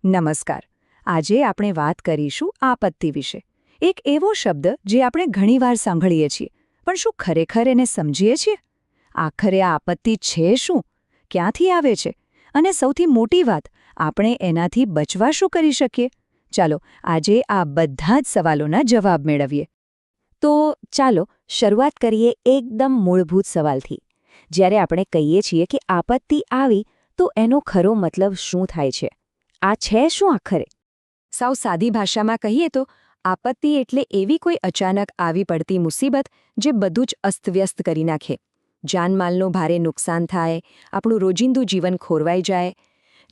નમસ્કાર. આજે આપણે વાત કરીશું આપત્તિ વિશે. એક એવો શબ્દ જે આપણે ઘણીવાર સાંભળીએ છીએ, પણ શું ખરેખર એને સમજીએ છીએ? આખરે આ આપત્તિ છે શું? ક્યાંથી આવે છે? અને સૌથી મોટી વાત, આપણે એનાથી બચવા શું કરી શકીએ? ચાલો આજે આ બધા જ સવાલોના જવાબ મેળવીએ. તો ચાલો શરૂઆત કરીએ એકદમ મૂળભૂત સવાલથી. જ્યારે આપણે કહીએ છીએ કે આપત્તિ આવી, તો એનો ખરો મતલબ શું થાય છે? આ છે શું આખરે? સાવ સાદી ભાષામાં કહીએ તો આપત્તિ એટલે એવી કોઈ અચાનક આવી પડતી મુસીબત જે બધું જ અસ્તવ્યસ્ત કરી નાખે. જાનમાલનું ભારે નુકસાન થાય, આપણું રોજિંદુ જીવન ખોરવાઈ જાય.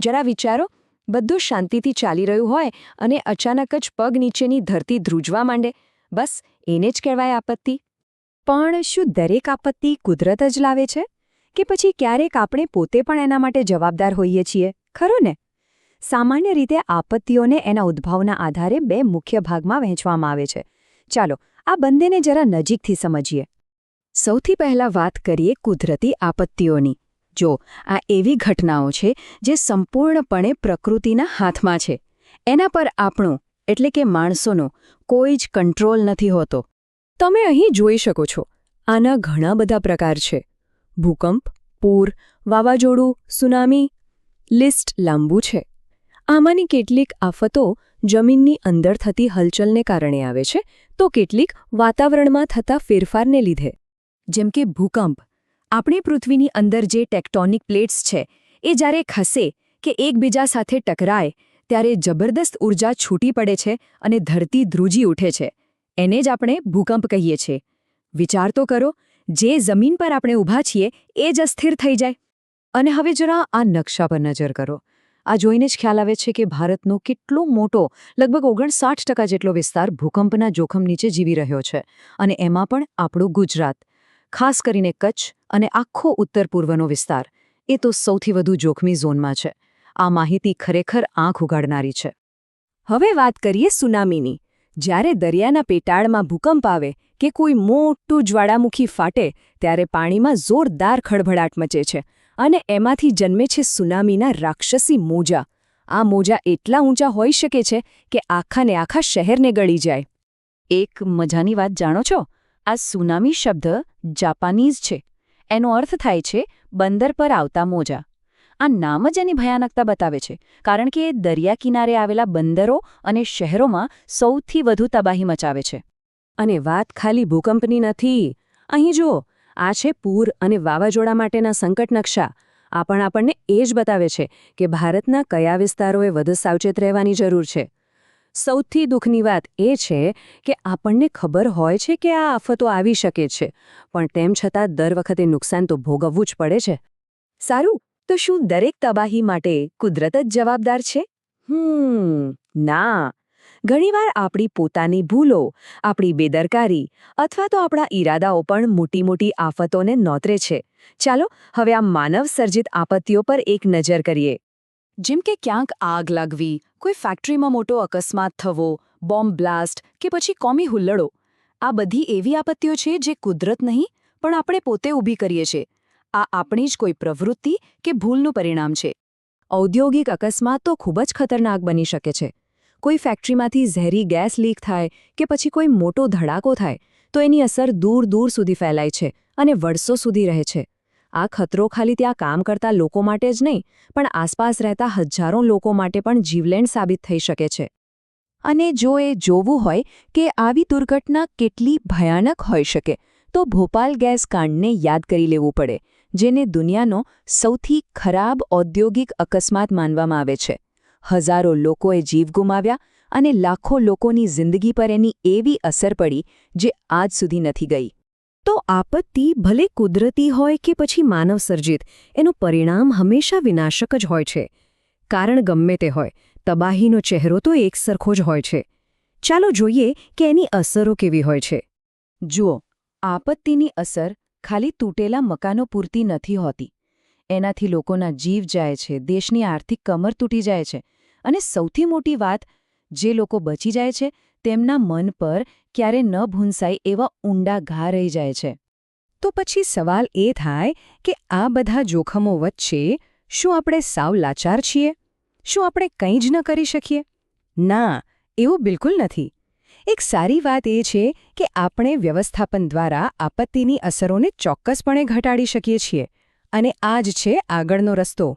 જરા વિચારો, બધું શાંતિથી ચાલી રહ્યું હોય અને અચાનક જ પગ નીચેની ધરતી ધ્રુજવા માંડે. બસ એને જ કહેવાય આપત્તિ. પણ શું દરેક આપત્તિ કુદરત જ લાવે છે? કે પછી ક્યારેક આપણે પોતે પણ એના માટે જવાબદાર હોઈએ છીએ, ખરું ને? સામાન્ય રીતે આપત્તિઓને એના ઉદ્ભવના આધારે બે મુખ્ય ભાગમાં વહેંચવામાં આવે છે. ચાલો આ બંનેને જરા નજીકથી સમજીએ. સૌથી પહેલા વાત કરીએ કુદરતી આપત્તિઓની. જો આ એવી ઘટનાઓ છે જે સંપૂર્ણપણે પ્રકૃતિના હાથમાં છે. એના પર આપણો એટલે કે માણસોનો કોઈ જ કંટ્રોલ નથી હોતો. તમે અહીં જોઈ શકો છો, આના ઘણા બધા પ્રકાર છે. ભૂકંપ, પૂર, વાવાઝોડું, સુનામી, લિસ્ટ લાંબુ છે. આમાંની કેટલીક આફતો જમીનની અંદર થતી હલચલને કારણે આવે છે, તો કેટલીક વાતાવરણમાં થતા ફેરફારને લીધે. જેમ કે ભૂકંપ. આપણી પૃથ્વીની અંદર જે ટેક્ટોનિક પ્લેટ્સ છે, એ જ્યારે ખસે કે એકબીજા સાથે ટકરાય, ત્યારે જબરદસ્ત ઊર્જા છૂટી પડે છે અને ધરતી ધ્રુજી ઉઠે છે. એને જ આપણે ભૂકંપ કહીએ છીએ. વિચાર તો કરો, જે જમીન પર આપણે ઊભા છીએ એ જ અસ્થિર થઈ જાય. અને હવે જરા આ નકશા પર નજર કરો. આ જોઈને જ ખ્યાલ આવે છે કે ભારતનો કેટલો મોટો, લગભગ 59% જેટલો વિસ્તાર ભૂકંપના જોખમ નીચે જીવી રહ્યો છે. અને એમાં પણ આપણું ગુજરાત, ખાસ કરીને કચ્છ અને આખો ઉત્તર પૂર્વનો વિસ્તાર, એ તો સૌથી વધુ જોખમી ઝોનમાં છે. આ માહિતી ખરેખર આંખ ઉઘાડનારી છે. હવે વાત કરીએ સુનામીની. જ્યારે દરિયાના પેટાળમાં ભૂકંપ આવે કે કોઈ મોટું જ્વાળામુખી ફાટે, ત્યારે પાણીમાં જોરદાર ખળભળાટ મચે છે. અને એમાંથી જન્મે છે સુનામીના રાક્ષસી મોજા. આ મોજા એટલા ઊંચા હોઈ શકે છે કે આખાને આખા શહેરને ગળી જાય. એક મજાની વાત જાણો છો? આ સુનામી શબ્દ જાપાનીઝ છે. એનો અર્થ થાય છે બંદર પર આવતા મોજા. આ નામ જ એની ભયાનકતા બતાવે છે, કારણ કે એ દરિયા કિનારે આવેલા બંદરો અને શહેરોમાં સૌથી વધુ તબાહી મચાવે છે. અને વાત ખાલી ભૂકંપની નથી. અહીં જુઓ, આ છે પૂર અને વાવાઝોડા માટેના સંકટ નકશા. આ પણ આપણને એ જ બતાવે છે કે ભારતના કયા વિસ્તારોએ વધુ સાવચેત રહેવાની જરૂર છે. સૌથી દુઃખની વાત એ છે કે આપણને ખબર હોય છે કે આ આફતો આવી શકે છે, પણ તેમ છતાં દર વખતે નુકસાન તો ભોગવવું જ પડે છે. સારું, તો શું દરેક તબાહી માટે કુદરત જ જવાબદાર છે? ના. ઘણીવાર આપણી પોતાની ભૂલો, આપણી બેદરકારી અથવા તો આપણા ઈરાદાઓ પણ મોટી મોટી આફતોને નોતરે છે. ચાલો હવે આ માનવ સર્જિત આપત્તિઓ પર એક નજર કરીએ. જેમ કે ક્યાંક આગ લાગવી, કોઈ ફેક્ટરીમાં મોટો અકસ્માત થવો, બોમ્બ બ્લાસ્ટ કે પછી કોમી હુલ્લડો. આ બધી એવી આપત્તિઓ છે જે કુદરત નહીં, પણ આપણે પોતે ઊભી કરીએ છીએ. આ આપણી જ કોઈ પ્રવૃત્તિ કે ભૂલનું પરિણામ છે. ઔદ્યોગિક અકસ્માત તો ખૂબ જ ખતરનાક બની શકે છે. કોઈ ફેક્ટરીમાંથી ઝેરી ગેસ લીક થાય કે પછી કોઈ મોટો ધડાકો થાય, તો એની અસર દૂર દૂર સુધી ફેલાય છે અને વર્ષો સુધી રહે છે. આ ખતરો ખાલી ત્યાં કામ કરતા લોકો માટે જ નહીં, પણ આસપાસ રહેતા હજારો લોકો માટે પણ જીવલેણ સાબિત થઈ શકે છે. અને જો એ જોવું હોય કે આવી દુર્ઘટના કેટલી ભયાનક હોઈ શકે, તો ભોપાલ ગેસ કાંડને યાદ કરી લેવું પડે, જેને દુનિયાનો સૌથી ખરાબ ઔદ્યોગિક અકસ્માત માનવામાં આવે છે. હજારો લોકોએ જીવ ગુમાવ્યા અને લાખો લોકોની જિંદગી પર એની એવી અસર પડી જે આજ સુધી નથી ગઈ. તો આપત્તિ ભલે કુદરતી હોય કે પછી માનવ સર્જિત, એનું પરિણામ હંમેશા વિનાશક જ હોય છે. કારણ ગમે તે હોય, તબાહીનો ચહેરો તો એક સરખો જ હોય છે. ચાલો જોઈએ કે એની અસરો કેવી હોય છે. જુઓ, આપત્તિની અસર ખાલી તૂટેલા મકાનો પૂરતી નથી હોતી. એનાથી લોકોના જીવ જાય છે, દેશની આર્થિક કમર તૂટી જાય છે. અને સૌથી મોટી વાત, જે લોકો બચી જાય છે તેમના મન પર ક્યારે ન ભૂંસાય એવા ઊંડા ઘા રહી જાય છે. તો પછી સવાલ એ થાય કે આ બધા જોખમો વચ્ચે શું આપણે સાવ લાચાર છીએ? શું આપણે કંઈ જ ન કરી શકીએ? ના, એવું બિલકુલ નથી. એક સારી વાત એ છે કે આપણે વ્યવસ્થાપન દ્વારા આપત્તિની અસરોને ચોક્કસપણે ઘટાડી શકીએ છીએ, અને આ જ છે આગળનો રસ્તો.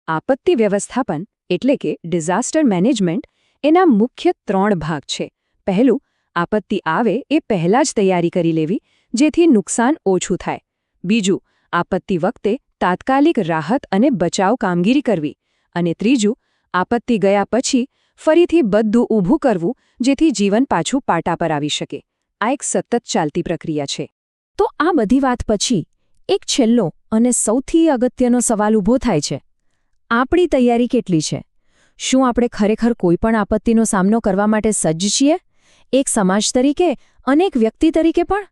આપત્તિ વ્યવસ્થાપન એટલે કે ડિઝાસ્ટર મેનેજમેન્ટ એના મુખ્ય 3 ભાગ છે. પહેલું, આપત્તિ આવે એ પહેલાં જ તૈયારી કરી લેવી, જેથી નુકસાન ઓછું થાય. બીજું, આપત્તિ વખતે તાત્કાલિક રાહત અને બચાવ કામગીરી કરવી. અને ત્રીજું, આપત્તિ ગયા પછી ફરીથી બધું ઊભું કરવું, જેથી જીવન પાછું પાટા પર આવી શકે. આ એક સતત ચાલતી પ્રક્રિયા છે. તો આ બધી વાત પછી એક છેલ્લો અને સૌથી અગત્યનો સવાલ ઊભો થાય છે. આપણી તૈયારી કેટલી છે? શું આપણે ખરેખર કોઈપણ આપત્તિનો સામનો કરવા માટે સજ્જ છીએ? એક સમાજ તરીકે અને એક વ્યક્તિ તરીકે પણ?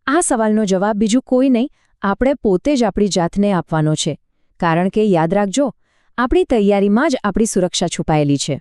આ સવાલનો જવાબ બીજું કોઈ નહીં, આપણે પોતે જ આપણી જાતને આપવાનો છે. કારણ કે યાદ રાખજો, આપણી તૈયારીમાં જ આપણી સુરક્ષા છુપાયેલી છે.